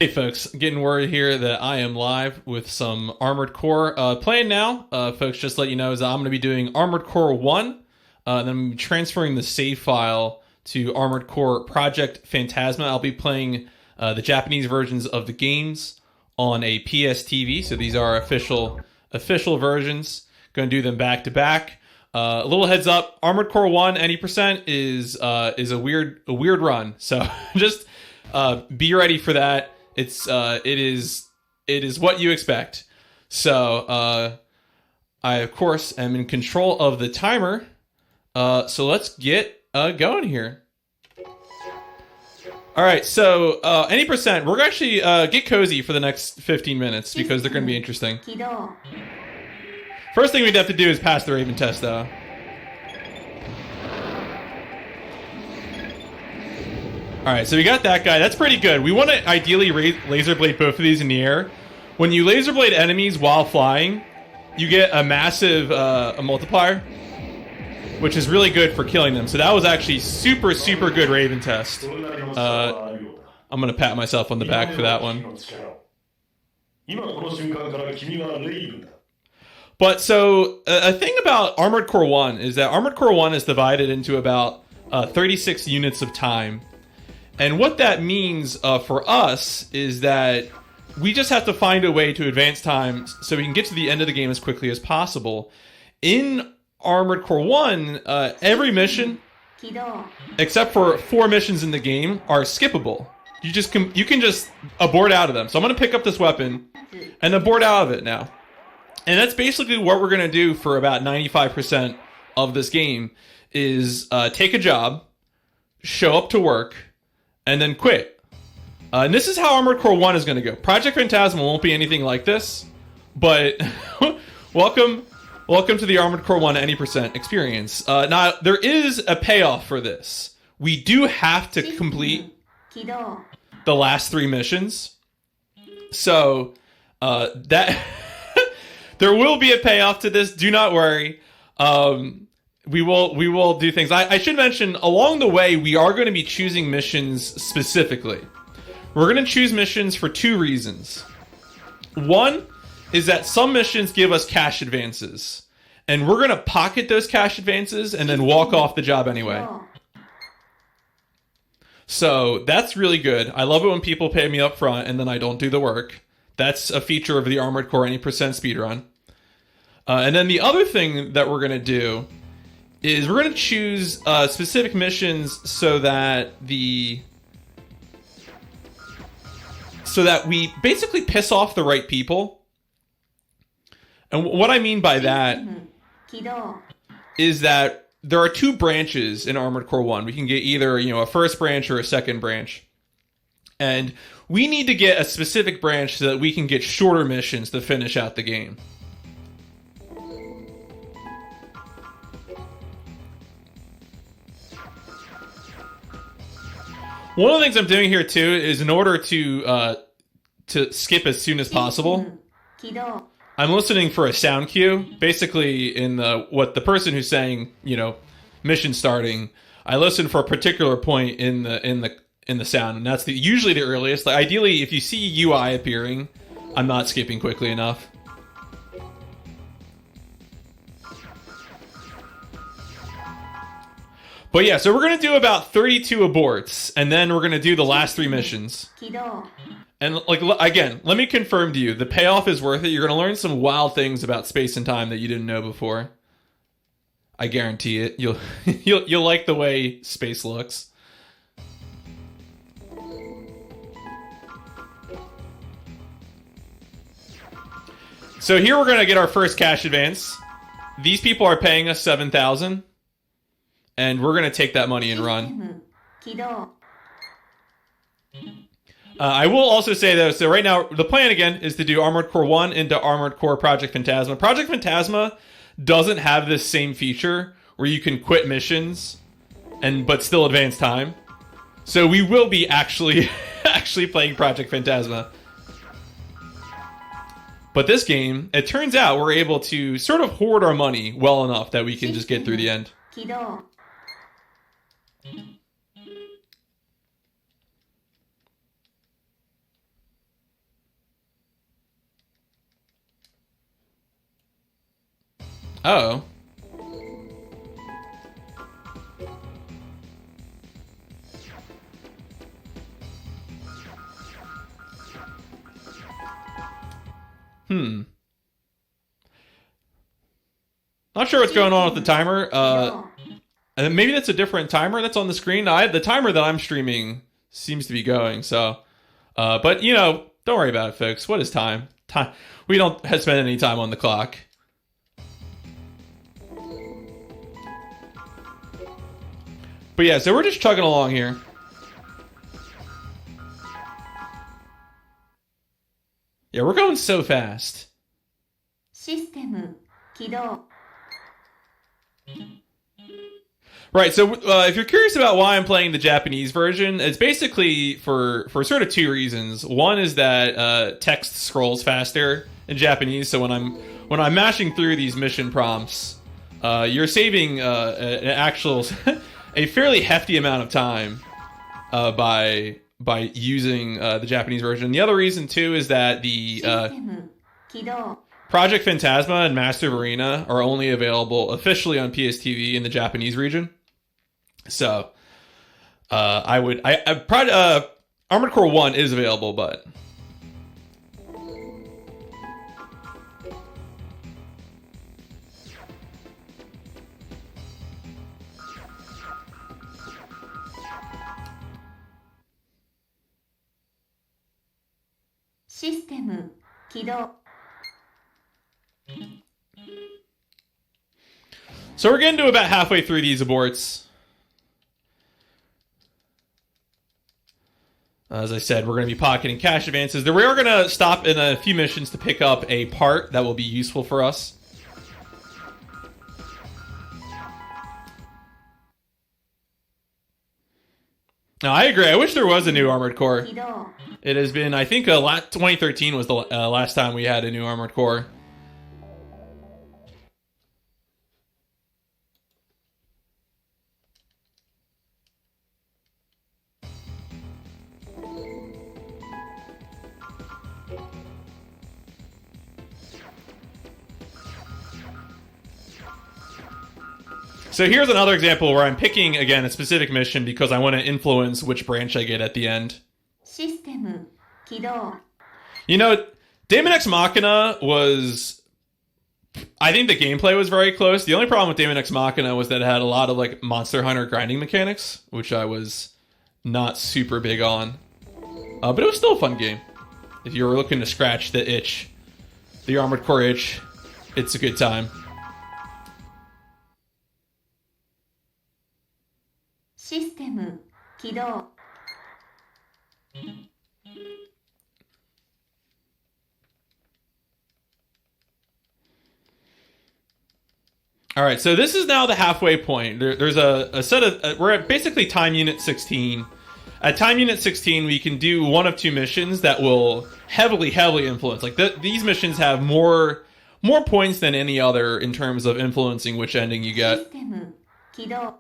Hey folks, getting word here that I am live with some Armored Core playing now. Folks, just to let you know is that I'm going to be doing Armored Core 1, then I'm transferring the save file to Armored Core Project Phantasma. I'll be playing the Japanese versions of the games on a PS TV, so these are official versions. Going to do them back to back. A little heads up: Armored Core 1 any percent is a weird run, so just be ready for that. It is what you expect. So I of course am in control of the timer. So let's get going here. All right, so any percent, we're gonna actually get cozy for the next 15 minutes because they're gonna be interesting. First thing we'd have to do is pass the Raven test, though. Alright, so we got that guy. That's pretty good. We want to ideally laser blade both of these in the air. When you laser blade enemies while flying, you get a massive a multiplier, which is really good for killing them. So that was actually super good Raven test. I'm going to pat myself on the back for that one. But so a thing about Armored Core 1 is that Armored Core 1 is divided into about 36 units of time. And what that means for us is that we just have to find a way to advance time so we can get to the end of the game as quickly as possible. In Armored Core 1, every mission, except for 4 missions in the game, are skippable. You can just abort out of them. So I'm going to pick up this weapon and abort out of it now. And that's basically what we're going to do for about 95% of this game is take a job, show up to work, and then quit. And this is how Armored Core 1 is going to go. Project Phantasma won't be anything like this, but welcome to the Armored Core 1 any percent experience. Now, there is a payoff for this. We do have to complete the last 3 missions. So, that... there will be a payoff to this. Do not worry. We will do things. I should mention, along the way, we are going to be choosing missions specifically. We're going to choose missions for 2 reasons. One is that some missions give us cash advances. And we're going to pocket those cash advances and then walk off the job anyway. So that's really good. I love it when people pay me up front and then I don't do the work. That's a feature of the Armored Core any percent speedrun. And then the other thing that we're going to do is we're going to choose specific missions so that we basically piss off the right people. And what I mean by that is that there are 2 branches in Armored Core 1. We can get either, a first branch or a second branch. And we need to get a specific branch so that we can get shorter missions to finish out the game. One of the things I'm doing here too is in order to skip as soon as possible, I'm listening for a sound cue. Basically, in what the person who's saying, mission starting, I listen for a particular point in the sound, and that's usually the earliest. Like, ideally, if you see UI appearing, I'm not skipping quickly enough. But yeah, so we're going to do about 32 aborts, and then we're going to do the last 3 missions. And again, let me confirm to you, the payoff is worth it. You're going to learn some wild things about space and time that you didn't know before. I guarantee it. You'll like the way space looks. So here we're going to get our first cash advance. These people are paying us 7,000. And we're going to take that money and run. I will also say, though, so right now, the plan, again, is to do Armored Core 1 into Armored Core Project Phantasma. Project Phantasma doesn't have this same feature where you can quit missions but still advance time. So we will be actually playing Project Phantasma. But this game, it turns out we're able to sort of hoard our money well enough that we can just get through the end. Oh. Not sure what's going on with the timer. And maybe that's a different timer that's on the screen. The timer that I'm streaming seems to be going. So, but you know, don't worry about it, folks. What is time? Time. We don't spend any time on the clock. But yeah, so we're just chugging along here. Yeah, we're going so fast. System 起動 Right, so if you're curious about why I'm playing the Japanese version, it's basically for sort of two reasons. One is that text scrolls faster in Japanese, so when I'm mashing through these mission prompts, you're saving an actual a fairly hefty amount of time by using the Japanese version. The other reason too is that the 起動 Project Phantasma and Master of Arena are only available officially on PSTV in the Japanese region. So, Armored Core 1 is available, but... System 起動 So we're getting to about halfway through these aborts. As I said, we're going to be pocketing cash advances. We are going to stop in a few missions to pick up a part that will be useful for us. Now, I agree. I wish there was a new Armored Core. 起動 It has been, I think, 2013 was the last time we had a new Armored Core. So here's another example where I'm picking, again, a specific mission because I want to influence which branch I get at the end. System 起動 You know, Daemon X Machina was... I think the gameplay was very close. The only problem with Daemon X Machina was that it had a lot of, like, Monster Hunter grinding mechanics, which I was not super big on. But it was still a fun game. If you were looking to scratch the itch, the Armored Core itch, it's a good time. System 起動 All right, so this is now the halfway point. There's a set of... we're at basically time unit 16. At time unit 16, we can do one of two missions that will heavily influence. Like, these missions have more points than any other in terms of influencing which ending you get. System 起動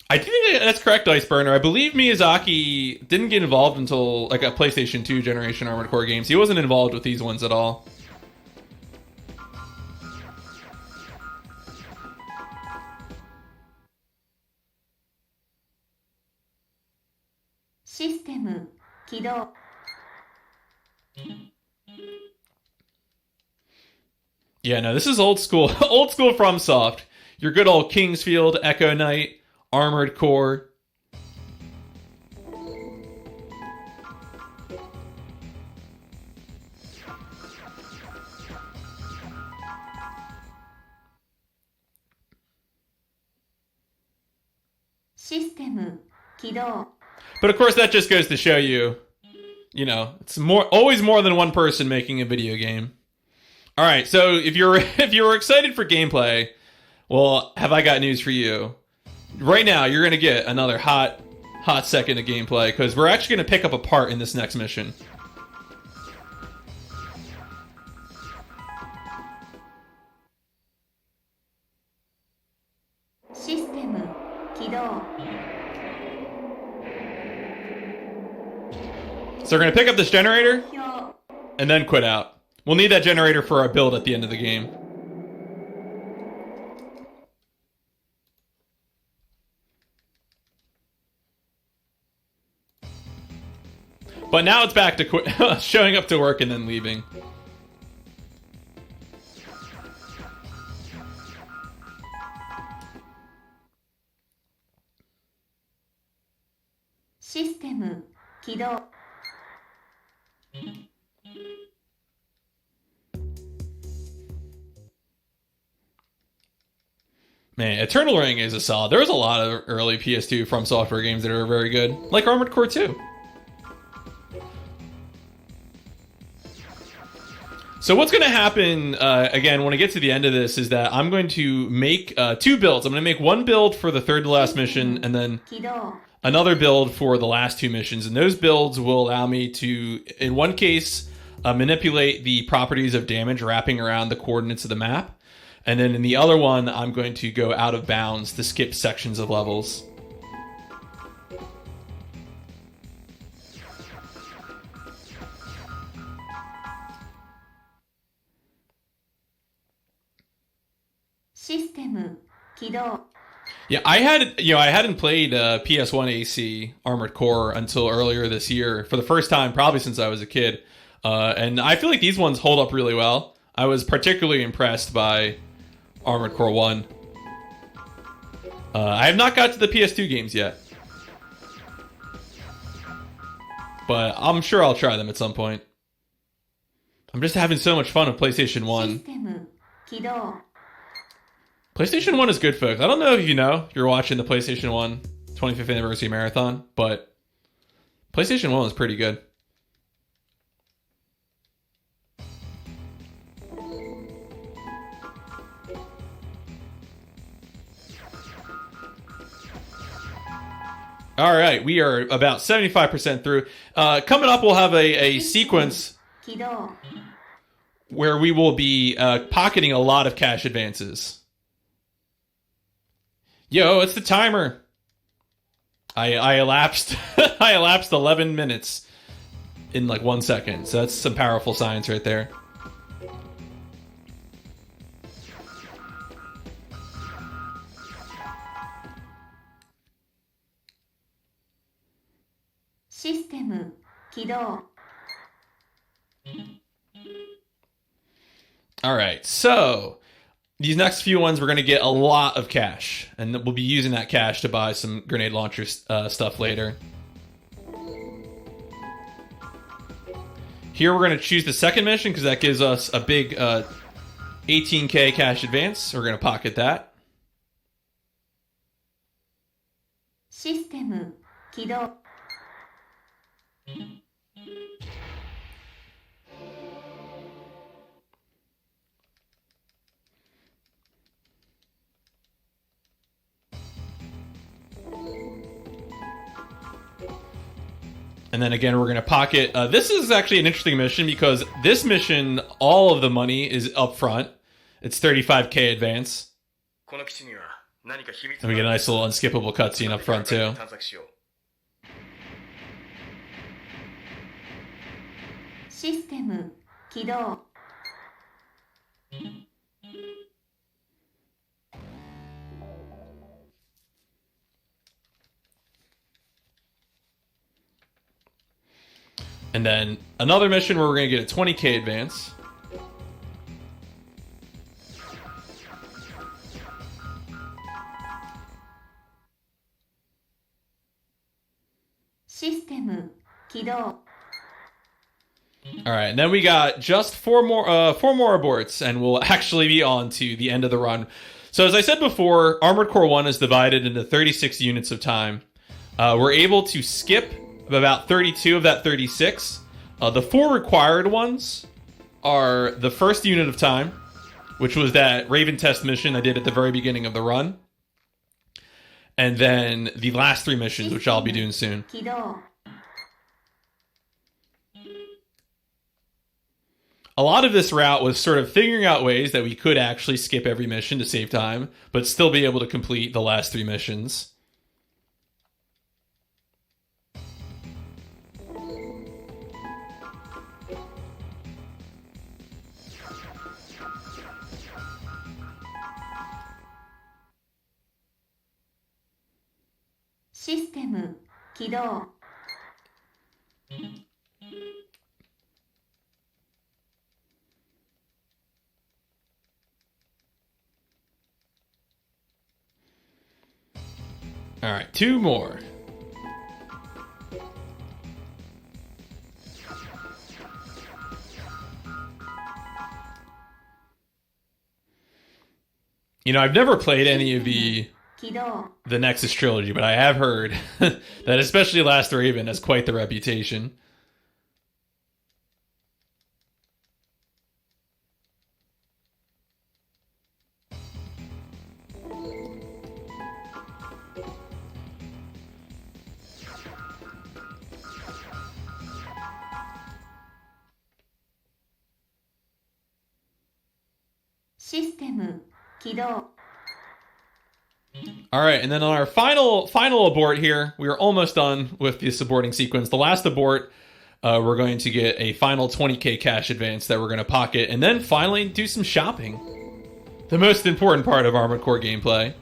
I think that's correct, Iceburner. I believe Miyazaki didn't get involved until like a PlayStation 2 generation Armored Core games. He wasn't involved with these ones at all. System 起動 Yeah, no, this is old school. Old school FromSoft. Your good old Kingsfield, Echo Knight, Armored Core. System 起動 But of course, that just goes to show you, you know, it's always more than one person making a video game. All right, so if you're excited for gameplay, well, have I got news for you? Right now, you're gonna get another hot second of gameplay because we're actually gonna pick up a part in this next mission. System 起動 So we're going to pick up this generator 表 and then quit out. We'll need that generator for our build at the end of the game. But now it's back to showing up to work and then leaving. System 起動 Man, Eternal Ring is a solid. There was a lot of early PS2 From Software games that are very good, like Armored Core 2. So what's going to happen, again, when I get to the end of this, is that I'm going to make 2 builds. I'm going to make one build for the third to last mission, and then 起動 another build for the last 2 missions. And those builds will allow me to, in one case, manipulate the properties of damage wrapping around the coordinates of the map. And then in the other one, I'm going to go out of bounds to skip sections of levels. System 起動 Yeah, I hadn't played PS1 AC Armored Core until earlier this year for the first time, probably since I was a kid. And I feel like these ones hold up really well. I was particularly impressed by Armored Core 1. I have not got to the PS2 games yet. But I'm sure I'll try them at some point. I'm just having so much fun with PlayStation 1. System 起動 PlayStation 1 is good, folks. I don't know if you know, you're watching the PlayStation 1 25th Anniversary Marathon, but PlayStation 1 was pretty good. All right, we are about 75% through. Coming up, we'll have a sequence 起動 where we will be pocketing a lot of cash advances. Yo, it's the timer. I elapsed I elapsed 11 minutes in like 1 second. So that's some powerful science right there. System 起動 All right, so these next few ones, we're going to get a lot of cash, and we'll be using that cash to buy some grenade launcher stuff later. Here, we're going to choose the second mission because that gives us a big 18K cash advance. We're going to pocket that. System 起動 And then again, we're going to pocket. This is actually an interesting mission because this mission, all of the money is up front. It's 35K advance. この基地には何か秘密 And we get a nice little unskippable cutscene up front too. 探索しよう System 起動 And then another mission where we're going to get a 20K advance. System 起動 All right, and then we got just four more aborts, and we'll actually be on to the end of the run. So as I said before, Armored Core 1 is divided into 36 units of time. We're able to skip about 32 of that 36. The 4 required ones are the first unit of time, which was that Raven test mission I did at the very beginning of the run. And then the last 3 missions, which I'll be doing soon. 起動 A lot of this route was sort of figuring out ways that we could actually skip every mission to save time, but still be able to complete the last 3 missions. システム起動 All right, 2 more. You know, I've never played any of the 起動 Nexus trilogy, but I have heard that especially Last Raven has quite the reputation. System 起動 All right, and then on our final abort here, we are almost done with this aborting sequence. The last abort, we're going to get a final 20k cash advance that we're going to pocket, and then finally do some shopping. The most important part of Armored Core gameplay.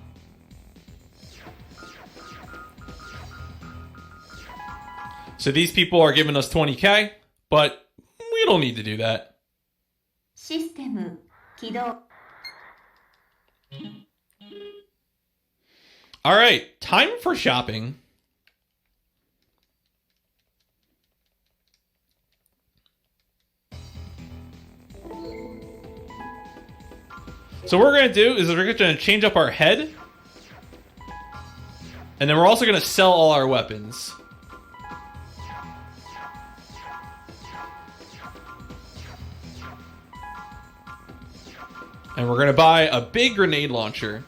So these people are giving us 20k, but we don't need to do that. System 起動 All right, time for shopping. So what we're going to do is we're going to change up our head. And then we're also going to sell all our weapons. And we're going to buy a big grenade launcher.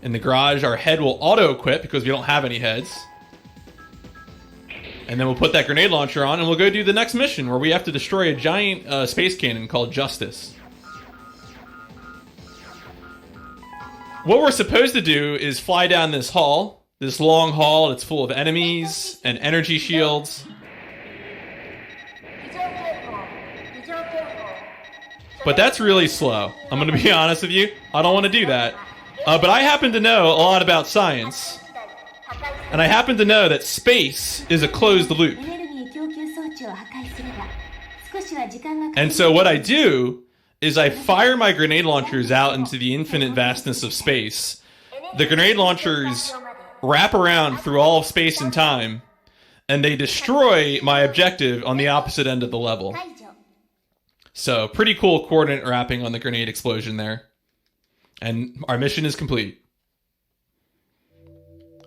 In the garage, our head will auto-equip because we don't have any heads. And then we'll put that grenade launcher on and we'll go do the next mission where we have to destroy a giant space cannon called Justice. What we're supposed to do is fly down this hall, this long hall that's full of enemies and energy shields. But that's really slow. I'm going to be honest with you. I don't want to do that. But I happen to know a lot about science. And I happen to know that space is a closed loop. エネルギー供給装置を破壊すれば少しは時間がかかる And so what I do is I fire my grenade launchers out into the infinite vastness of space. The grenade launchers wrap around through all of space and time, and they destroy my objective on the opposite end of the level. 解除 So pretty cool coordinate wrapping on the grenade explosion there. And our mission is complete.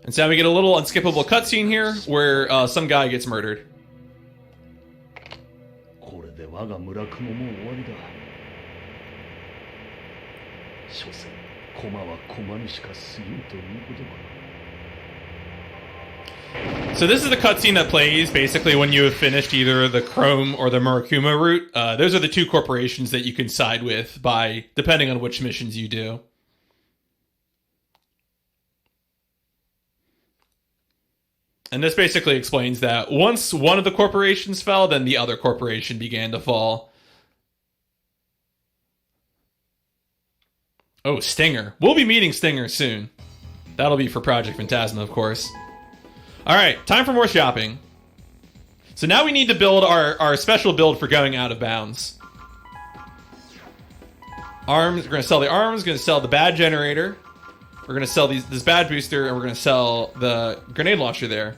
And so now we get a little unskippable cutscene here where some guy gets murdered. これで我が村雲も終わりだ。所詮駒は駒にしか過ぎんということか。 So this is the cutscene that plays basically when you have finished either the Chrome or the Murakuma route. Those are the two corporations that you can side with by depending on which missions you do. And this basically explains that once one of the corporations fell, then the other corporation began to fall. Oh, Stinger. We'll be meeting Stinger soon. That'll be for Project Phantasma, of course. All right, time for more shopping. So now we need to build our special build for going out of bounds. Arms, we're going to sell the arms, going to sell the badge generator. We're going to sell this badge booster, and we're going to sell the grenade launcher there.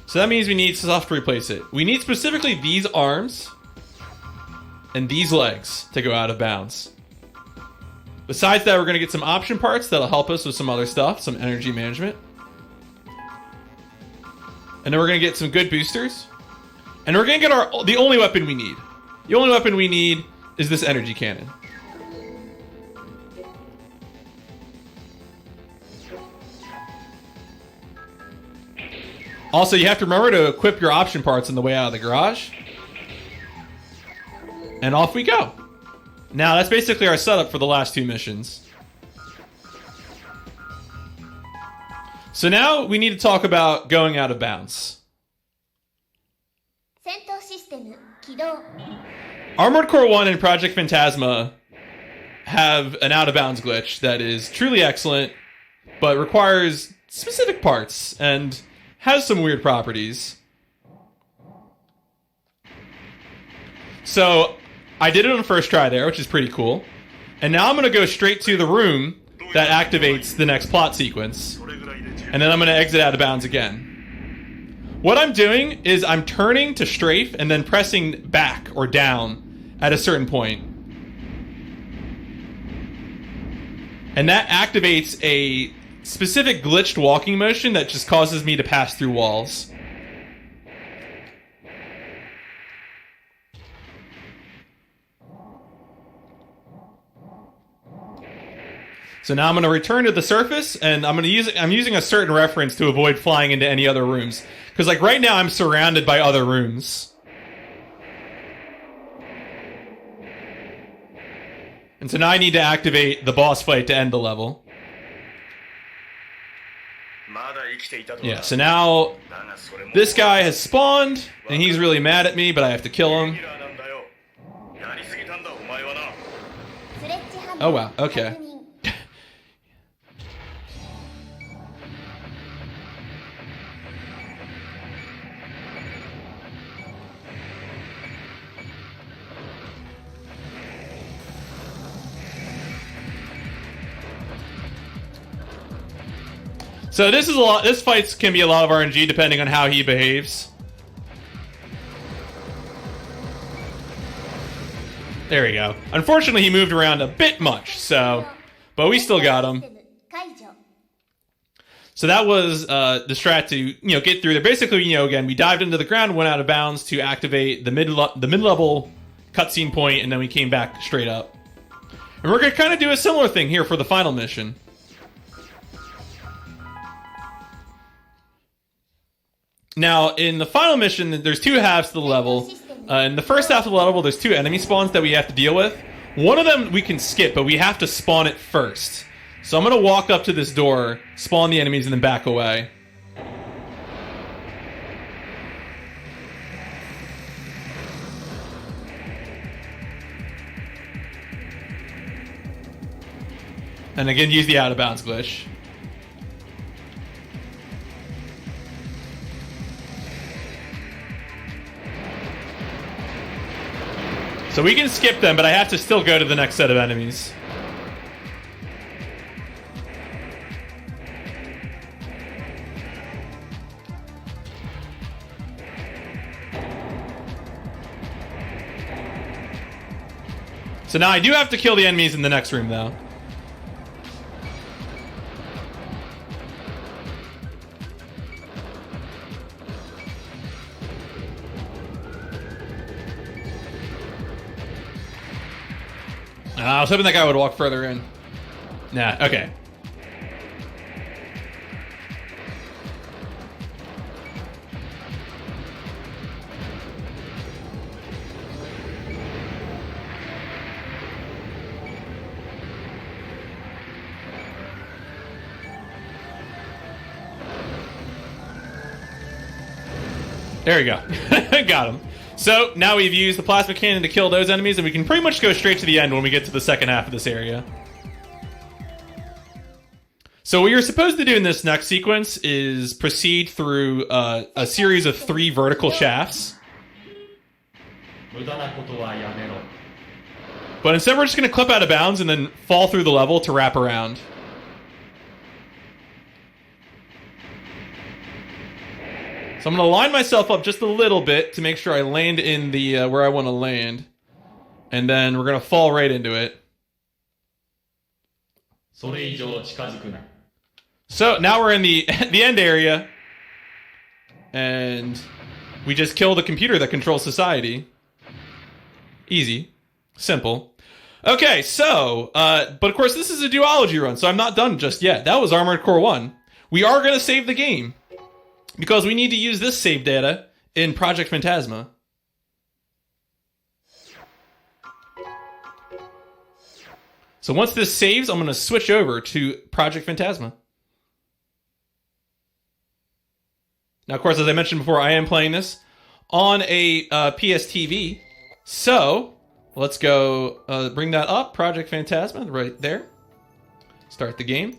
So that means we need stuff to replace it. We need specifically these arms and these legs to go out of bounds. Besides that, we're going to get some option parts that'll help us with some other stuff, some energy management. And then we're going to get some good boosters. And we're going to get the only weapon we need. The only weapon we need is this energy cannon. Also, you have to remember to equip your option parts on the way out of the garage. And off we go. Now, that's basically our setup for the last two missions. So now we need to talk about going out of bounds. 戦闘シスシステム起動 Armored Core 1 and Project Phantasma have an out-of-bounds glitch that is truly excellent, but requires specific parts and has some weird properties. So, I did it on the first try there, which is pretty cool. And now I'm going to go straight to the room that activates the next plot sequence. And then I'm going to exit out of bounds again. What I'm doing is I'm turning to strafe and then pressing back or down at a certain point. And that activates a specific glitched walking motion that just causes me to pass through walls. So now I'm going to return to the surface, and I'm using a certain reference to avoid flying into any other rooms. Because like right now I'm surrounded by other rooms. And so now I need to activate the boss fight to end the level. Yeah, so now this guy has spawned, and he's really mad at me, but I have to kill him. Oh wow, okay. So this is a lot. This fight can be a lot of RNG depending on how he behaves. There we go. Unfortunately, he moved around a bit much, but we still got him. So that was the strat to get through there. Basically, again, we dived into the ground, went out of bounds to activate the mid-level cutscene point, and then we came back straight up. And we're gonna kind of do a similar thing here for the final mission. Now, in the final mission, there's two halves to the level. In the first half of the level, there's two enemy spawns that we have to deal with. One of them we can skip, but we have to spawn it first. So I'm going to walk up to this door, spawn the enemies, and then back away. And again, use the out-of-bounds glitch. So we can skip them, but I have to still go to the next set of enemies. So now I do have to kill the enemies in the next room, though. I was hoping that guy would walk further in. Nah, okay. There we go. Got him. So, now we've used the plasma cannon to kill those enemies, and we can pretty much go straight to the end when we get to the second half of this area. So what you're supposed to do in this next sequence is proceed through a series of 3 vertical shafts. But instead we're just going to clip out of bounds and then fall through the level to wrap around. So I'm going to line myself up just a little bit to make sure I land in the where I want to land. And then we're going to fall right into it. So now we're in the end area. And we just kill the computer that controls society. Easy. Simple. Okay, so, but of course this is a duology run, so I'm not done just yet. That was Armored Core 1. We are going to save the game. Because we need to use this save data in Project Phantasma. So once this saves, I'm going to switch over to Project Phantasma. Now, of course, as I mentioned before, I am playing this on a PSTV. So let's go bring that up. Project Phantasma right there. Start the game.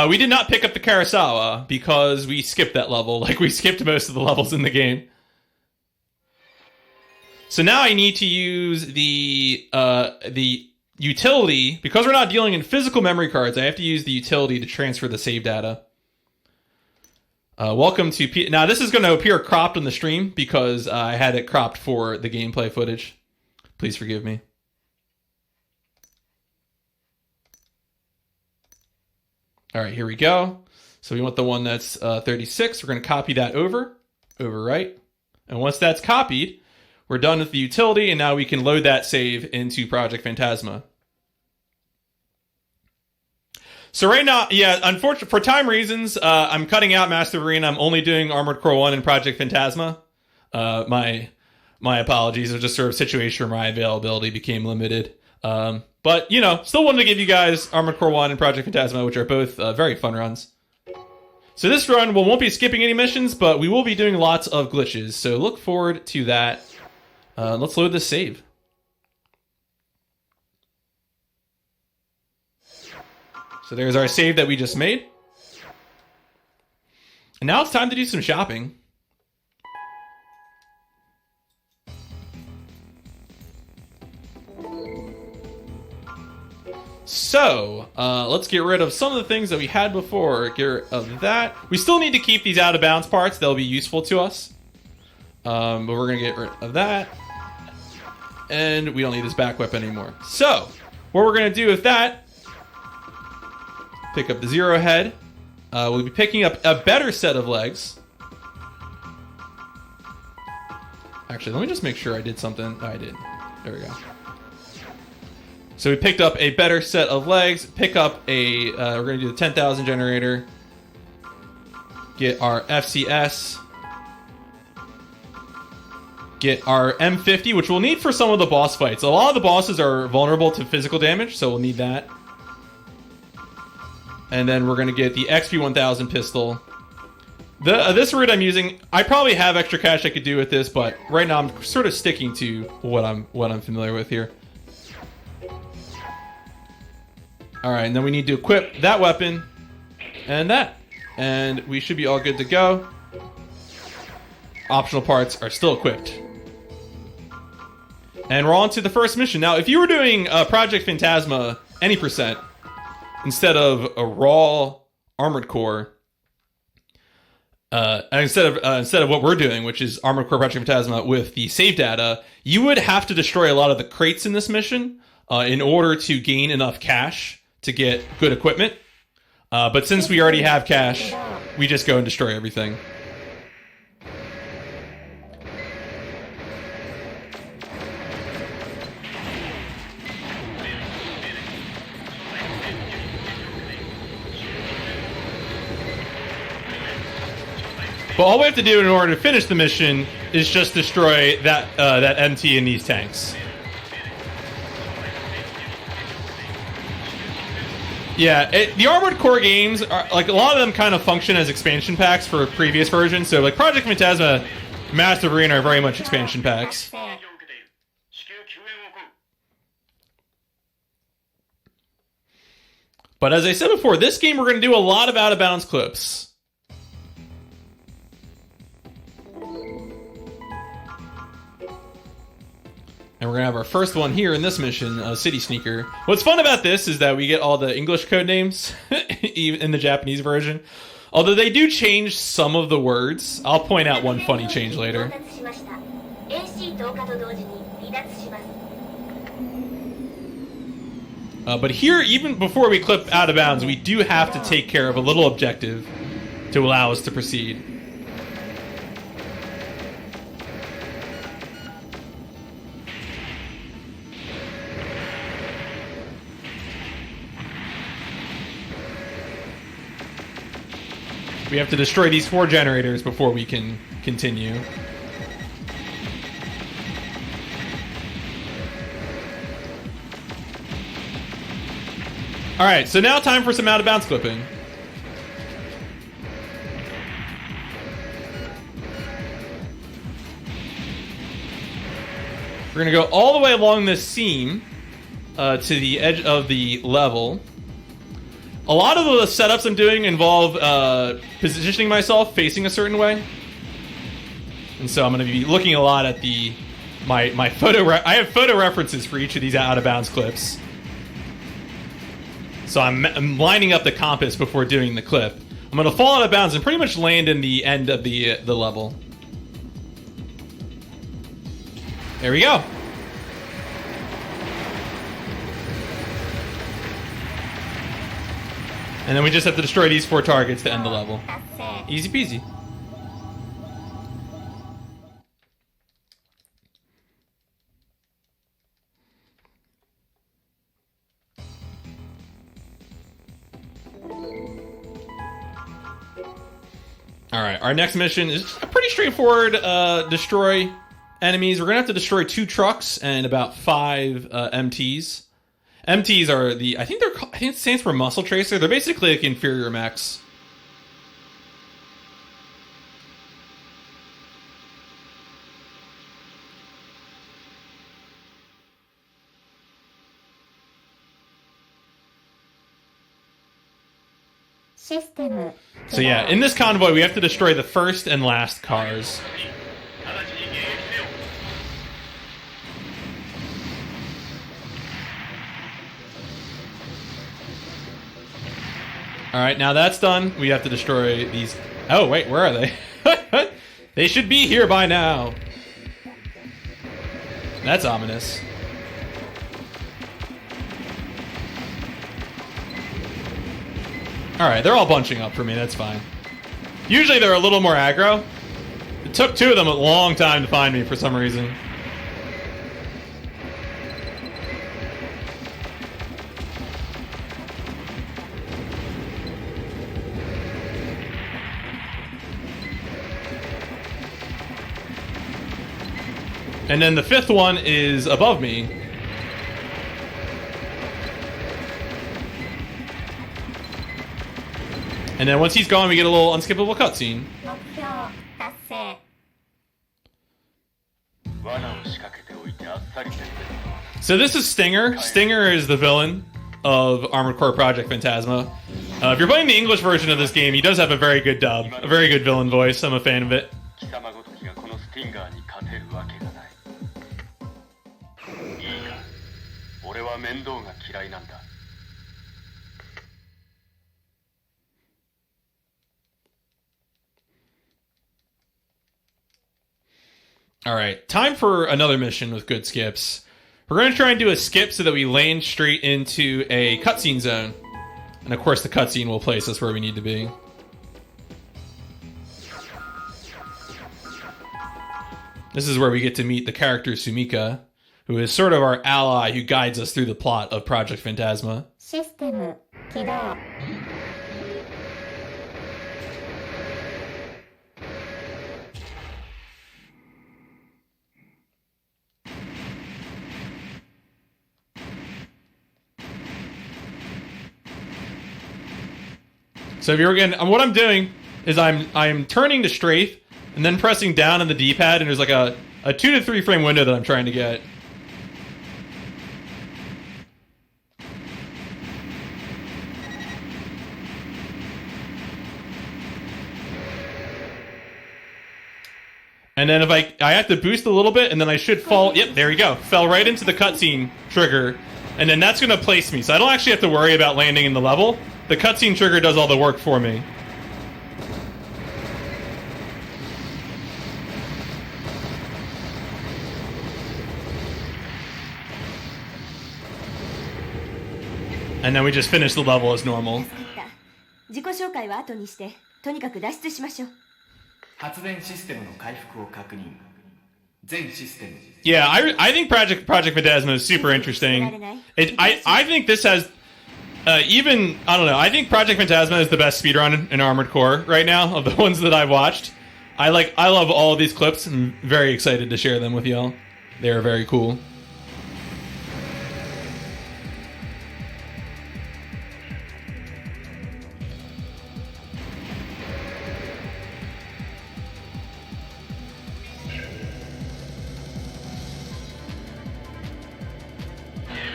We did not pick up the Kurosawa because we skipped that level. Like, we skipped most of the levels in the game. So now I need to use the utility. Because we're not dealing in physical memory cards, I have to use the utility to transfer the save data. Welcome to now this is going to appear cropped on the stream because I had it cropped for the gameplay footage. Please forgive me. All right, here we go. So we want the one that's 36. We're going to copy that over, right? And once that's copied, we're done with the utility, and now we can load that save into Project Phantasma. So right now, yeah, unfortunately, for time reasons, I'm cutting out Master of Arena. I'm only doing Armored Core 1 and Project Phantasma. My apologies. It was just sort of a situation where my availability became limited. But, you know, still wanted to give you guys Armored Core 1 and Project Phantasma, which are both very fun runs. So this run, we won't be skipping any missions, but we will be doing lots of glitches. So look forward to that. Let's load this save. So there's our save that we just made. And now it's time to do some shopping. So, let's get rid of some of the things that we had before. Get rid of that. We still need to keep these out of bounds parts. They'll be useful to us. But we're going to get rid of that. And we don't need this back weapon anymore. So, what we're going to do with that, pick up the Zero Head. We'll be picking up a better set of legs. Actually, let me just make sure I did something. Oh, I did. There we go. So we picked up a better set of legs. Pick up a, we're going to do the 10,000 generator. Get our FCS. Get our M50, which we'll need for some of the boss fights. A lot of the bosses are vulnerable to physical damage, so we'll need that. And then we're going to get the XP1000 pistol. This route I'm using, I probably have extra cash I could do with this, but right now I'm sort of sticking to what I'm familiar with here. All right, and then we need to equip that weapon and that, and we should be all good to go. Optional parts are still equipped. And we're on to the first mission. Now, if you were doing Project Phantasma any percent, instead of a raw Armored Core, instead of what we're doing, which is Armored Core Project Phantasma with the save data, you would have to destroy a lot of the crates in this mission in order to gain enough cash to get good equipment. But since we already have cash, we just go and destroy everything. But all we have to do in order to finish the mission is just destroy that MT in these tanks. Yeah, the Armored Core games are like, a lot of them kind of function as expansion packs for previous versions. So like Project Phantasma, Master of Arena are very much expansion packs. But as I said before, this game we're going to do a lot of out of bounds clips. And we're going to have our first one here in this mission, City Sneaker. What's fun about this is that we get all the English code names in the Japanese version. Although they do change some of the words. I'll point out one funny change later. But here, even before we clip out of bounds, we do have to take care of a little objective to allow us to proceed. We have to destroy these 4 generators before we can continue. Alright, so now time for some out of bounds clipping. We're going to go all the way along this seam to the edge of the level. A lot of the setups I'm doing involve positioning myself facing a certain way. And so I'm going to be looking a lot at my photo. I have photo references for each of these out of bounds clips. So I'm lining up the compass before doing the clip. I'm going to fall out of bounds and pretty much land in the end of the level. There we go. And then we just have to destroy these 4 targets to end the level. Easy peasy. Alright, our next mission is a pretty straightforward destroy enemies. We're going to have to destroy 2 trucks and about 5 MTs. MTs are I think it stands for Muscle Tracer. They're basically like inferior mechs. So yeah, in this convoy we have to destroy the first and last cars. Alright, now that's done. We have to destroy these... Oh, wait, where are they? They should be here by now. That's ominous. Alright, they're all bunching up for me, that's fine. Usually they're a little more aggro. It took 2 of them a long time to find me for some reason. And then the 5th one is above me. And then once he's gone, we get a little unskippable cutscene. So this is Stinger. Stinger is the villain of Armored Core Project Phantasma. If you're playing the English version of this game, he does have a very good dub. A very good villain voice. I'm a fan of it. Alright, time for another mission with good skips. We're going to try and do a skip so that we land straight into a cutscene zone. And of course the cutscene will place us where we need to be. This is where we get to meet the character Sumika, who is sort of our ally who guides us through the plot of Project Phantasma. System 起動 So if you're again, what I'm doing is I'm turning to strafe and then pressing down on the D-pad, and there's like a 2 to 3 frame window that I'm trying to get. And then if I have to boost a little bit, and then I should fall. Yep, there we go. Fell right into the cutscene trigger, and then that's going to place me. So I don't actually have to worry about landing in the level. The cutscene trigger does all the work for me. And then we just finish the level as normal. 自己紹介は後にしてとにかく脱出しましょう 発電システムの回復を確認全システム Yeah, I think Project Phantasma is super interesting. I think this has even, I don't know, I think Project Phantasma is the best speedrun in Armored Core right now of the ones that I've watched. I love all of these clips. I'm very excited to share them with y'all. They are very cool.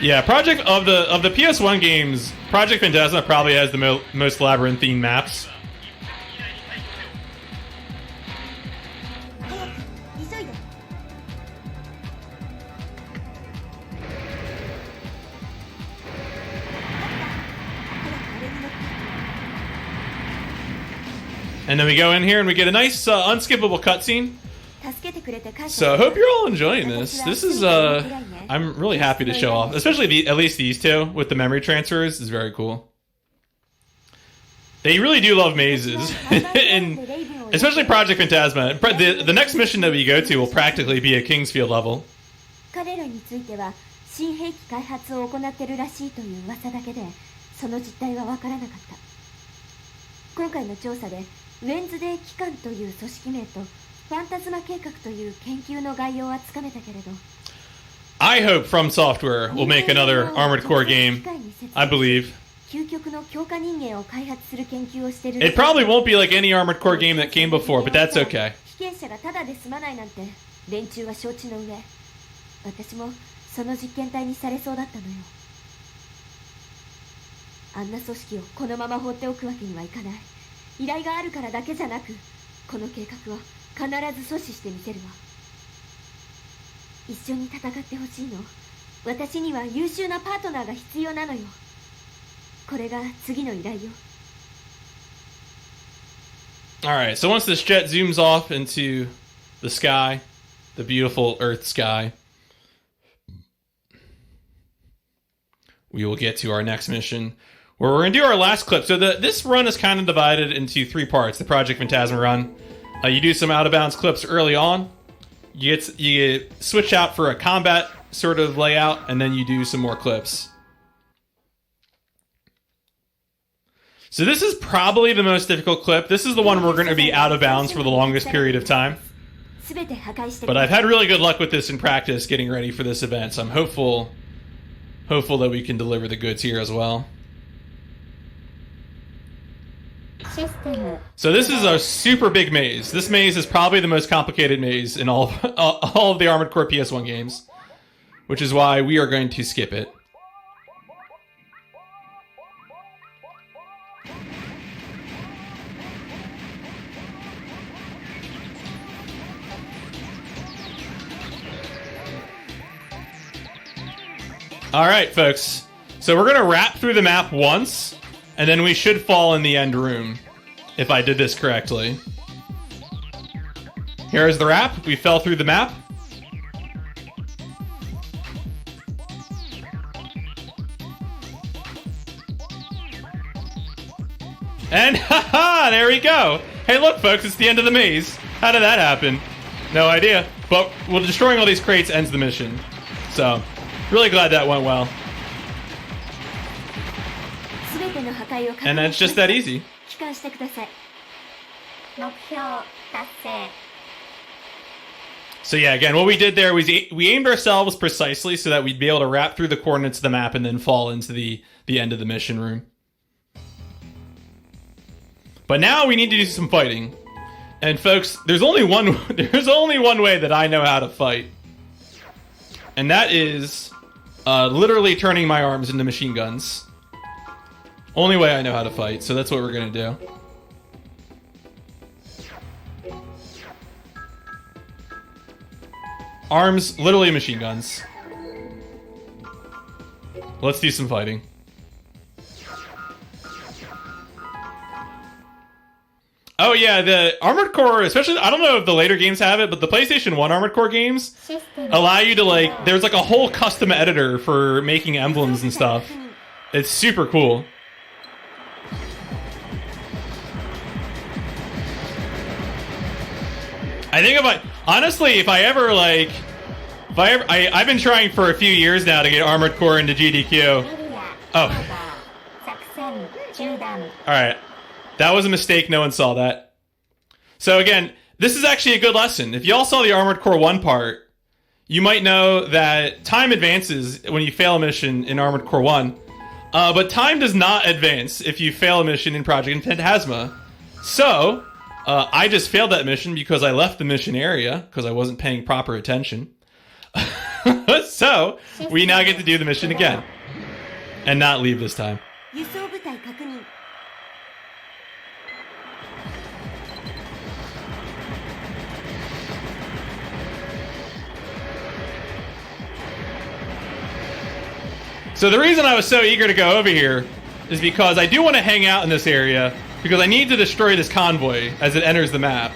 Yeah, Project of the PS1 games, Project Phantasma probably has the most labyrinthine maps. 急いで。 And then we go in here and we get a nice unskippable cutscene. 助けてくれて感謝。 So I hope you're all enjoying this. This is I'm really happy to show off, especially at least these two with the memory transfers. This is very cool. They really do love mazes, and especially Project Phantasma. The next mission that we go to will practically be a Kingsfield level. 彼らについては新兵器開発を行ってるらしいという噂だけでその実態は分からなかった。今回の調査でウェンズデー機関という組織名とファンタズマ計画という研究の概要はつかめたけれど I hope From Software will make another Armored Core game. I believe. 究極の強化人間を開発する研究をしてる It probably won't be like any Armored Core game that came before, but that's okay. 被験者がただで済まないなんて連中は承知の上私もその実験体にされそうだったのよあんな組織をこのまま放っておくわけにはいかない依頼があるからだけじゃなくこの計画は必ず阻止してみせるわ一緒に戦ってほしいの私には優秀なパートナーが必要なのよこれが次の依頼よ Alright, so once this jet zooms off into the sky, the beautiful Earth sky, we will get to our next mission, where we're going to do our last clip. So this run is kind of divided into three parts, the Project Phantasma run. You do some out-of-bounds clips early on, you get switch out for a combat sort of layout, and then you do some more clips. So this is probably the most difficult clip. This is the one we're going to be out of bounds for the longest period of time. But I've had really good luck with this in practice getting ready for this event, so I'm hopeful that we can deliver the goods here as well. So this is a super big maze. This maze is probably the most complicated maze in all of the Armored Core PS1 games, which is why we are going to skip it. Alright, folks. So we're going to wrap through the map once, and then we should fall in the end room, if I did this correctly. Here is the wrap. We fell through the map. And haha, there we go. Hey, look, folks, it's the end of the maze. How did that happen? No idea. But well, destroying all these crates ends the mission. So, really glad that went well. And that's just that easy. So yeah, again, what we did there was we aimed ourselves precisely so that we'd be able to wrap through the coordinates of the map and then fall into the end of the mission room. But now we need to do some fighting. And folks, there's only one way that I know how to fight. And that is literally turning my arms into machine guns. Only way I know how to fight, so that's what we're gonna do. Arms, literally machine guns. Let's do some fighting. Oh yeah, the Armored Core, especially, I don't know if the later games have it, but the PlayStation 1 Armored Core games allow you to, like, there's like a whole custom editor for making emblems and stuff. It's super cool. I think honestly, I've been trying for a few years now to get Armored Core into GDQ. Oh. Alright. That was a mistake, no one saw that. So again, this is actually a good lesson. If y'all saw the Armored Core 1 part, you might know that time advances when you fail a mission in Armored Core 1. But time does not advance if you fail a mission in Project Phantasma. So, I just failed that mission because I left the mission area, because I wasn't paying proper attention. So, we now get to do the mission again. And not leave this time. 輸送部隊確認。 So the reason I was so eager to go over here is because I do want to hang out in this area because I need to destroy this convoy as it enters the map.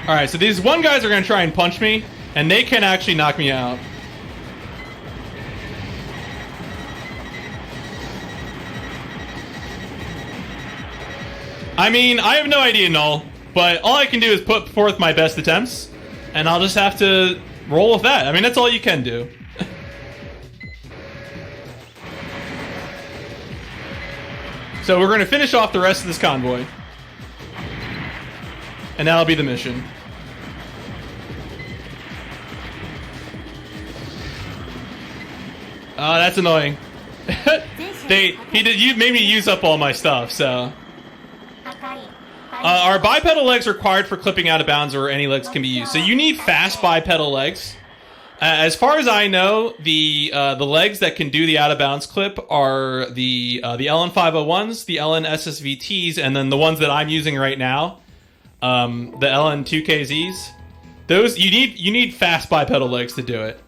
Alright, so these one guys are going to try and punch me, and they can actually knock me out. I mean, I have no idea, Null, but all I can do is put forth my best attempts, and I'll just have to roll with that. I mean, that's all you can do. So we're going to finish off the rest of this convoy. And that'll be the mission. Oh, that's annoying. You made me use up all my stuff, so... are bipedal legs required for clipping out of bounds, or any legs can be used? So you need fast bipedal legs. As far as I know, the legs that can do the out of bounds clip are the LN501s, the LN SSVTs, and then the ones that I'm using right now, the LN2KZs. Those you need fast bipedal legs to do it.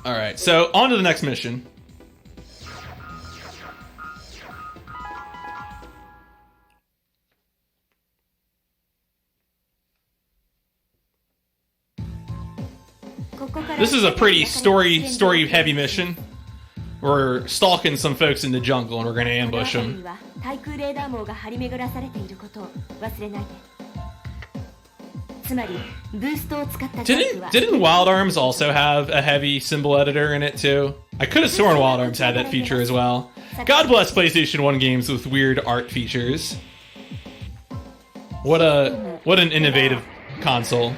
All right, so on to the next mission. This is a pretty story heavy mission. We're stalking some folks in the jungle and we're going to ambush them. Didn't Wild Arms also have a heavy symbol editor in it too? I could have sworn Wild Arms had that feature as well. God bless PlayStation 1 games with weird art features. What an innovative console.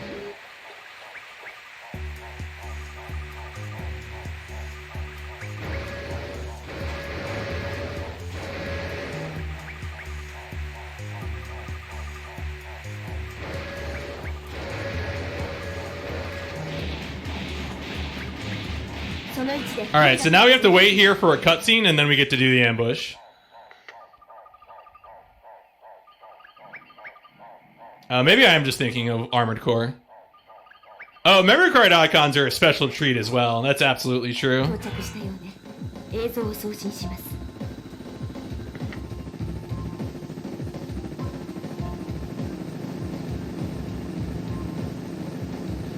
Alright, so now we have to wait here for a cutscene, and then we get to do the ambush. Maybe I am just thinking of Armored Core. Oh, memory card icons are a special treat as well. That's absolutely true.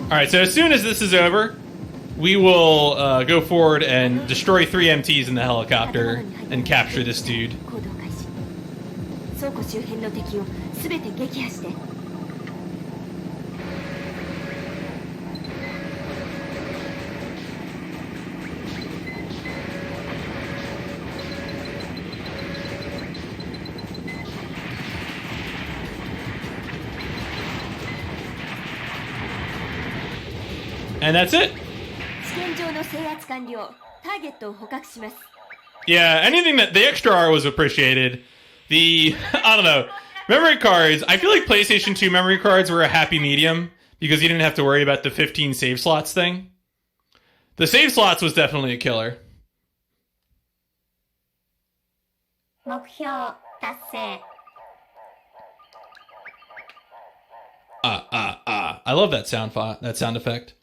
Alright, so as soon as this is over, we will go forward and destroy 3 MTs in the helicopter and capture this dude. And that's it. Yeah, anything that the extra R was appreciated. I don't know, memory cards. I feel like PlayStation 2 memory cards were a happy medium because you didn't have to worry about the 15 save slots thing. The save slots was definitely a killer. I love that sound effect.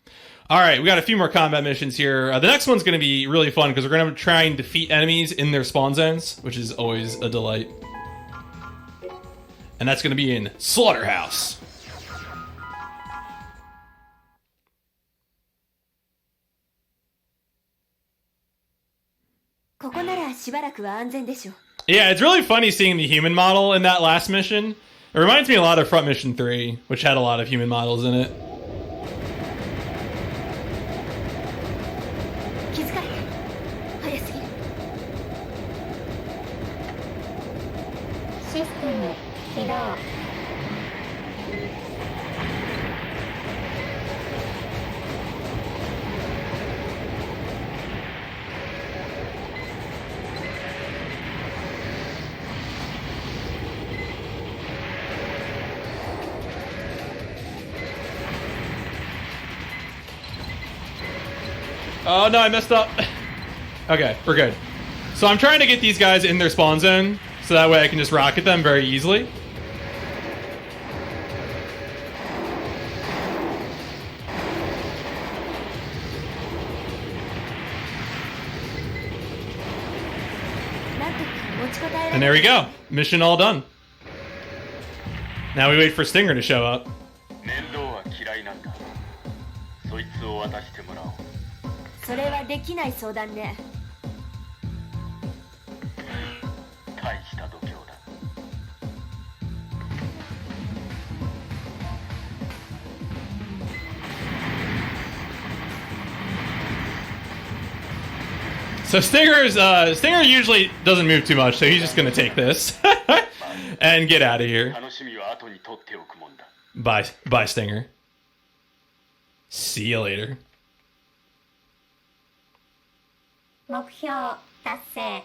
All right, we got a few more combat missions here. The next one's going to be really fun because we're going to try and defeat enemies in their spawn zones, which is always a delight. And that's going to be in Slaughterhouse. Yeah, it's really funny seeing the human model in that last mission. It reminds me a lot of Front Mission 3, which had a lot of human models in it. Oh no, I messed up. Okay, we're good. So I'm trying to get these guys in their spawn zone, so that way I can just rocket them very easily. And there we go. Mission all done. Now we wait for Stinger to show up. 面倒は嫌いなんだ。そいつを渡してもらおう。それはできない相談ね。大した度胸だ。So Stinger usually doesn't move too much, so he's just gonna take this and get out of here. 楽しみは後に取っておくもんだ。Bye, Stinger. See you later. 目標達成。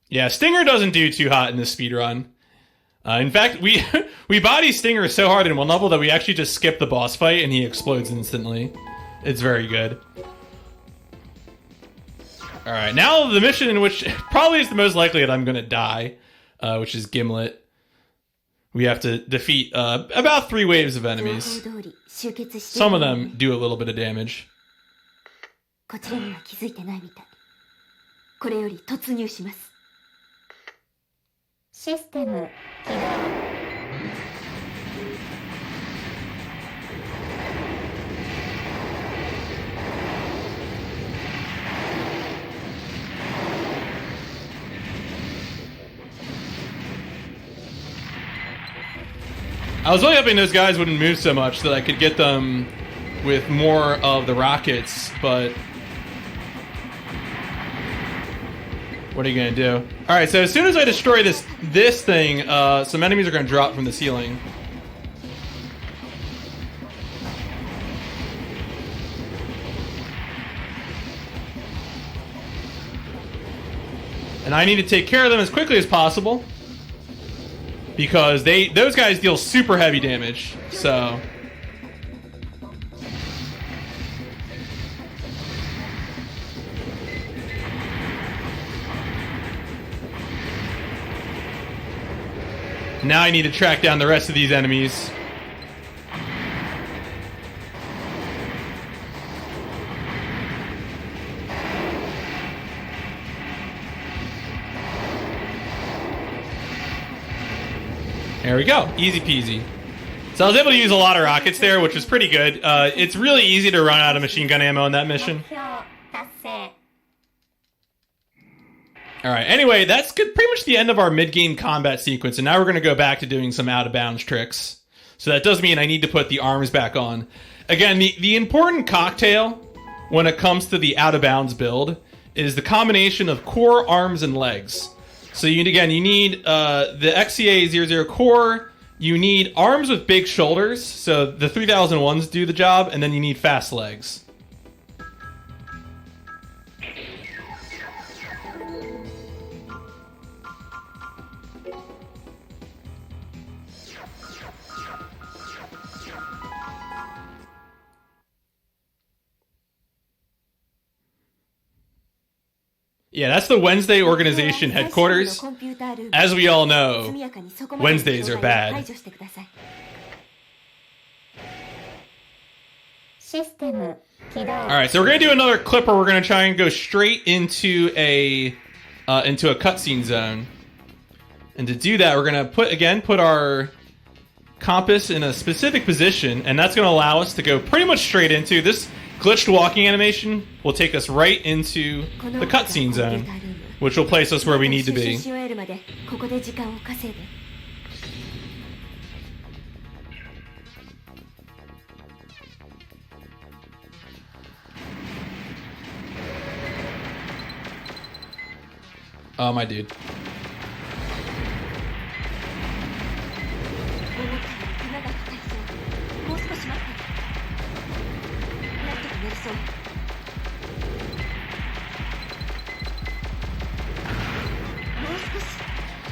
Yeah, Stinger doesn't do too hot in this speed run. In fact, we body Stinger so hard in one level that we actually just skip the boss fight and he explodes instantly. It's very good. Alright, now the mission in which probably is the most likely that I'm going to die, which is Gimlet. We have to defeat about 3 waves of enemies. Some of them do a little bit of damage. こちらには気づいてないみたい。これより突入します。システム起動。I was really hoping those guys wouldn't move so much so that I could get them with more of the rockets, but what are you gonna do? Alright, so as soon as I destroy this thing, some enemies are gonna drop from the ceiling. And I need to take care of them as quickly as possible, because those guys deal super heavy damage, so... Now I need to track down the rest of these enemies. There we go. Easy peasy. So I was able to use a lot of rockets there, which was pretty good. It's really easy to run out of machine gun ammo in that mission. Alright, anyway, that's good, pretty much the end of our mid-game combat sequence, and now we're going to go back to doing some out-of-bounds tricks. So that does mean I need to put the arms back on. Again, the important cocktail when it comes to the out-of-bounds build is the combination of core, arms, and legs. So you need the XCA00 core, you need arms with big shoulders, so the 3001s do the job, and then you need fast legs. Yeah, that's the Wednesday organization headquarters. As we all know, Wednesdays are bad. Alright, so we're going to do another clip where we're going to try and go straight into a cutscene zone. And to do that, we're going to put our compass in a specific position, and that's going to allow us to go pretty much straight into this. Glitched walking animation will take us right into the cutscene zone, which will place us where we need to be. Oh, my dude.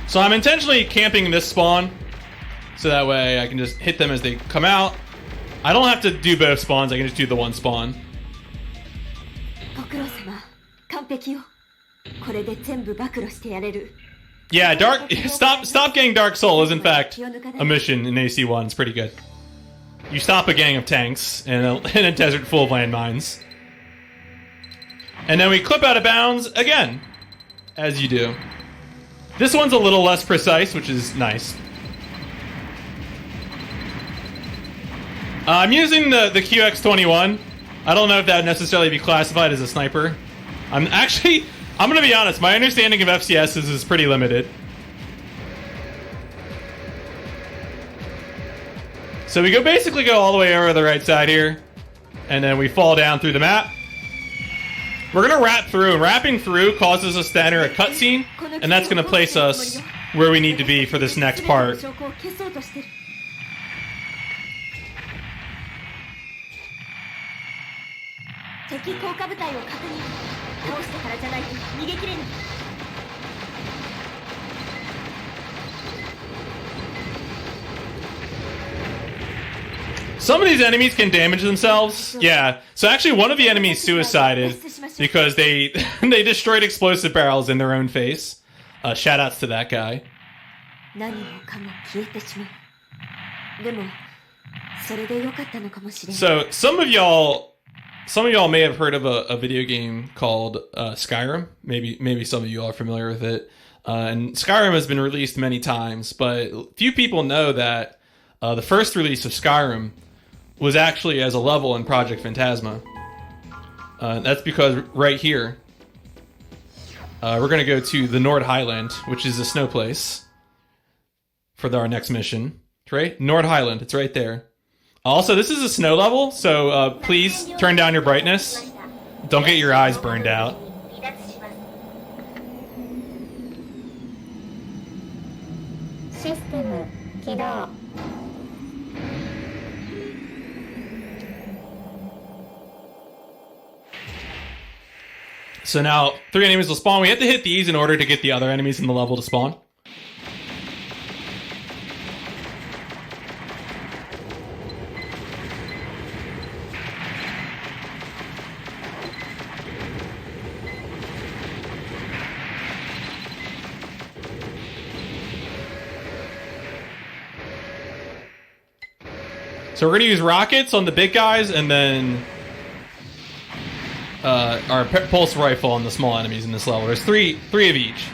So I'm intentionally camping this spawn, so that way I can just hit them as they come out. I don't have to do both spawns, I can just do the one spawn. ご苦労様、完璧よ。これで全部暴露してやれる。 Yeah, stop getting Dark Soul is in fact a mission in AC1. It's pretty good. You stop a gang of tanks in a desert full of landmines. And then we clip out of bounds again, as you do. This one's a little less precise, which is nice. I'm using the QX21. I don't know if that would necessarily be classified as a sniper. I'm gonna be honest, my understanding of FCSs is pretty limited. So we basically go all the way over to the right side here, and then we fall down through the map. We're gonna wrap through, and wrapping through causes us to enter a cutscene, and that's gonna place us where we need to be for this next part. 敵降下部隊を確認。倒してからじゃないと逃げ切れない。 Some of these enemies can damage themselves. Yeah. So actually one of the enemies suicided because they destroyed explosive barrels in their own face. Shoutouts to that guy. 何もかも消えてしまう。でもそれで良かったのかもしれない。 So some of y'all may have heard of a video game called Skyrim. Maybe some of you all are familiar with it. And Skyrim has been released many times, but few people know that the first release of Skyrim was actually as a level in Project Phantasma. That's because right here, we're going to go to the Nord Highland, which is a snow place, for our next mission. Right? Nord Highland, it's right there. Also, this is a snow level, so please turn down your brightness. Don't get your eyes burned out. System 起動。 So now 3 enemies will spawn. We have to hit these in order to get the other enemies in the level to spawn. So we're going to use rockets on the big guys, and then our pulse rifle on the small enemies in this level. There's three of each.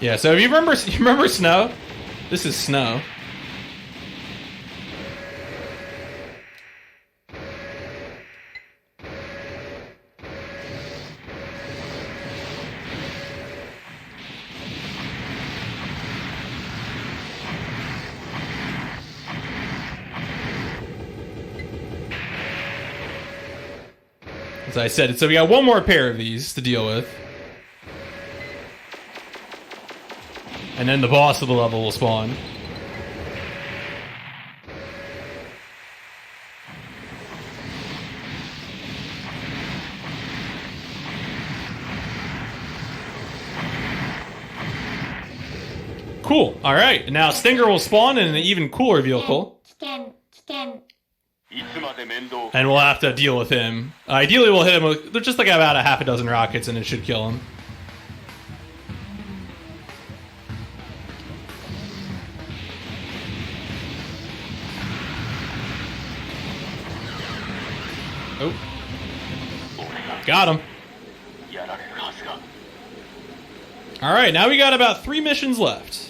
Yeah, so if you remember snow? This is snow. As I said, so we got one more pair of these to deal with. And then the boss of the level will spawn. Cool. All right. Now Stinger will spawn in an even cooler vehicle. And we'll have to deal with him. Ideally, we'll hit him with just like about a half a dozen rockets, and it should kill him. Oh. Got him. Alright, now we got about 3 missions left.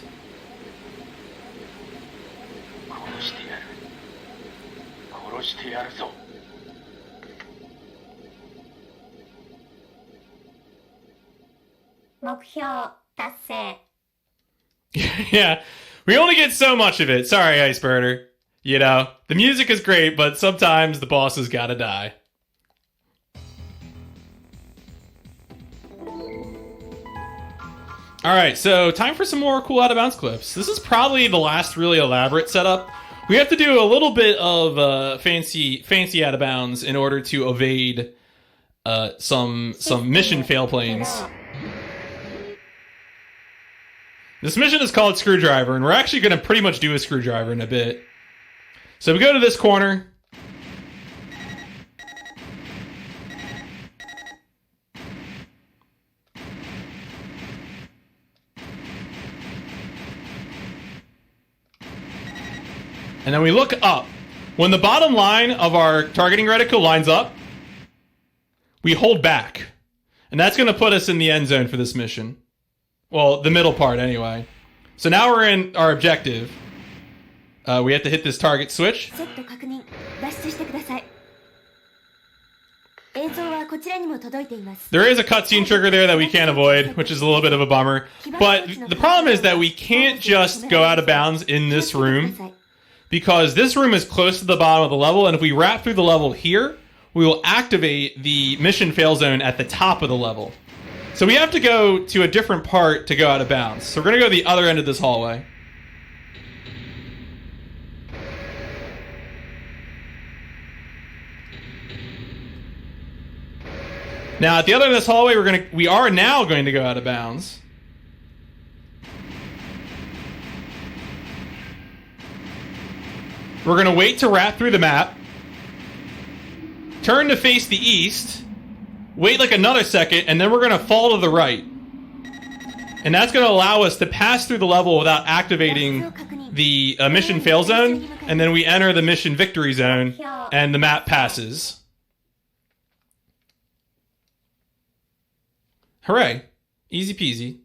Yeah, we only get so much of it. Sorry, Icebirder. You know, the music is great, but sometimes the boss has gotta die. All right, so time for some more cool out of bounds clips. This is probably the last really elaborate setup. We have to do a little bit of fancy out of bounds in order to evade some mission fail planes. This mission is called Screwdriver, and we're actually going to pretty much do a screwdriver in a bit. So we go to this corner. And then we look up. When the bottom line of our targeting reticle lines up, we hold back. And that's going to put us in the end zone for this mission. Well, the middle part anyway. So now we're in our objective. We have to hit this target switch. There is a cutscene trigger there that we can't avoid, which is a little bit of a bummer. But the problem is that we can't just go out of bounds in this room, because this room is close to the bottom of the level, and if we wrap through the level here, we will activate the mission fail zone at the top of the level. So we have to go to a different part to go out of bounds. So we're going to go to the other end of this hallway. Now at the other end of this hallway, we are now going to go out of bounds. We're going to wait to wrap through the map. Turn to face the east. Wait like another second, and then we're going to fall to the right. And that's going to allow us to pass through the level without activating the mission fail zone. And then we enter the mission victory zone, and the map passes. Hooray. Easy peasy.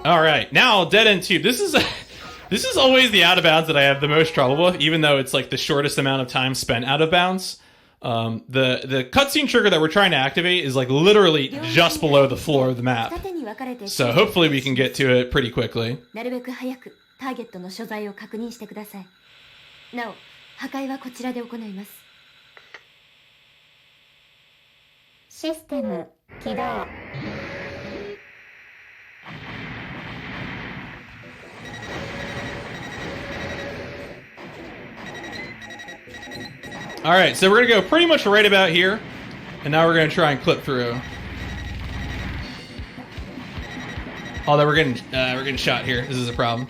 All right, now dead end tube. This is always the out of bounds that I have the most trouble with, even though it's like the shortest amount of time spent out of bounds. The cutscene trigger that we're trying to activate is like literally just below the floor of the map. So hopefully we can get to it pretty quickly. Alright, so we're going to go pretty much right about here, and now we're going to try and clip through. Although we're getting shot here. This is a problem.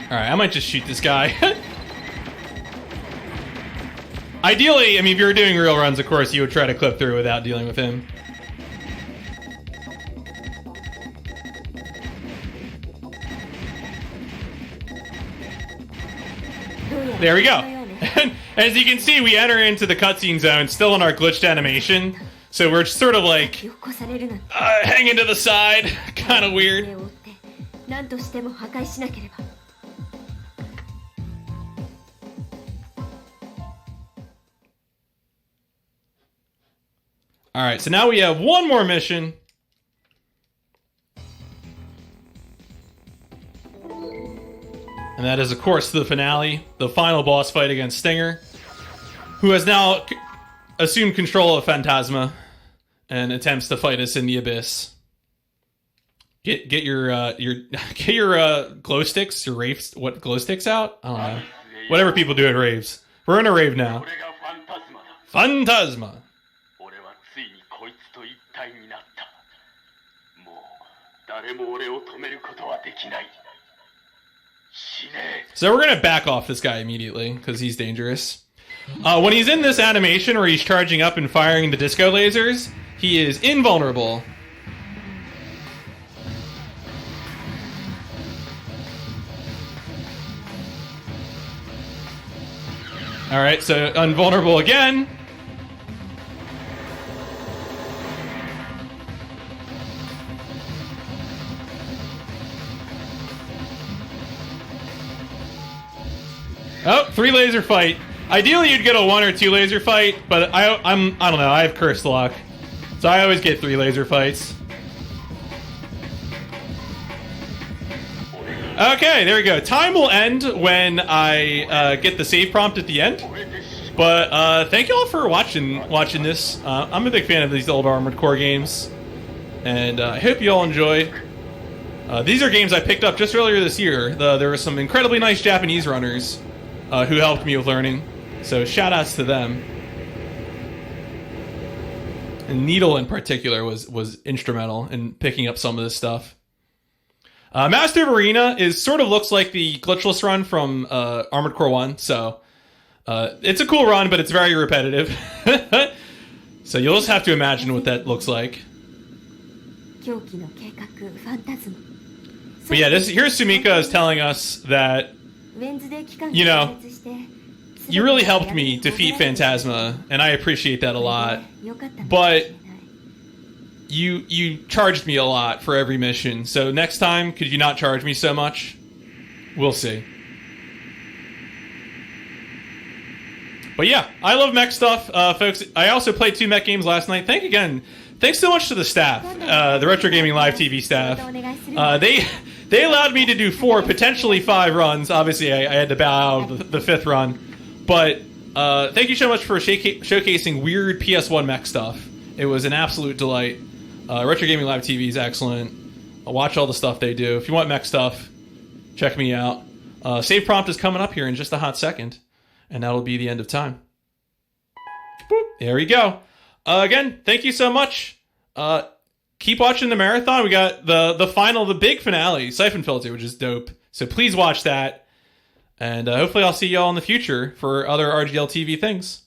Alright, I might just shoot this guy. Ideally, I mean, if you were doing real runs, of course, you would try to clip through without dealing with him. There we go. And as you can see, we enter into the cutscene zone, still in our glitched animation. So we're sort of like hanging to the side, kind of weird. All right, so now we have one more mission. And that is, of course, the finale, the final boss fight against Stinger, who has now assumed control of Phantasma and attempts to fight us in the abyss. Get your glow sticks, your raves, what glow sticks out? I don't know. Whatever people do at raves. We're in a rave now. Phantasma. So we're going to back off this guy immediately, because he's dangerous. When he's in this animation where he's charging up and firing the disco lasers, he is invulnerable. Alright, so invulnerable again. Oh, 3 laser fight. Ideally, you'd get a 1 or 2 laser fight, but I don't know. I have cursed luck, so I always get 3 laser fights. Okay, there we go. Time will end when I get the save prompt at the end. But thank you all for watching this. I'm a big fan of these old Armored Core games, and I hope you all enjoy. These are games I picked up just earlier this year. There were some incredibly nice Japanese runners who helped me with learning, so shout-outs to them. And Needle in particular was instrumental in picking up some of this stuff. Master of Arena sort of looks like the glitchless run from Armored Core 1, so it's a cool run, but it's very repetitive. So you'll just have to imagine what that looks like. But yeah, here's Sumika is telling us that, you know, you really helped me defeat Phantasma, and I appreciate that a lot. But you charged me a lot for every mission, so next time, could you not charge me so much? We'll see. But yeah, I love mech stuff, folks. I also played 2 mech games last night. Thanks so much to the staff, the Retro Gaming Live TV staff. They allowed me to do 4, potentially 5 runs. Obviously, I had to bow out of the 5th run. But thank you so much for showcasing weird PS1 mech stuff. It was an absolute delight. Retro Gaming Live TV is excellent. I'll watch all the stuff they do. If you want mech stuff, check me out. Save prompt is coming up here in just a hot second, and that'll be the end of time. Boop, there we go. Again, thank you so much. Keep watching the marathon. We got the final, the big finale, Siphon Filter, which is dope. So please watch that. And hopefully I'll see y'all in the future for other RGL TV things.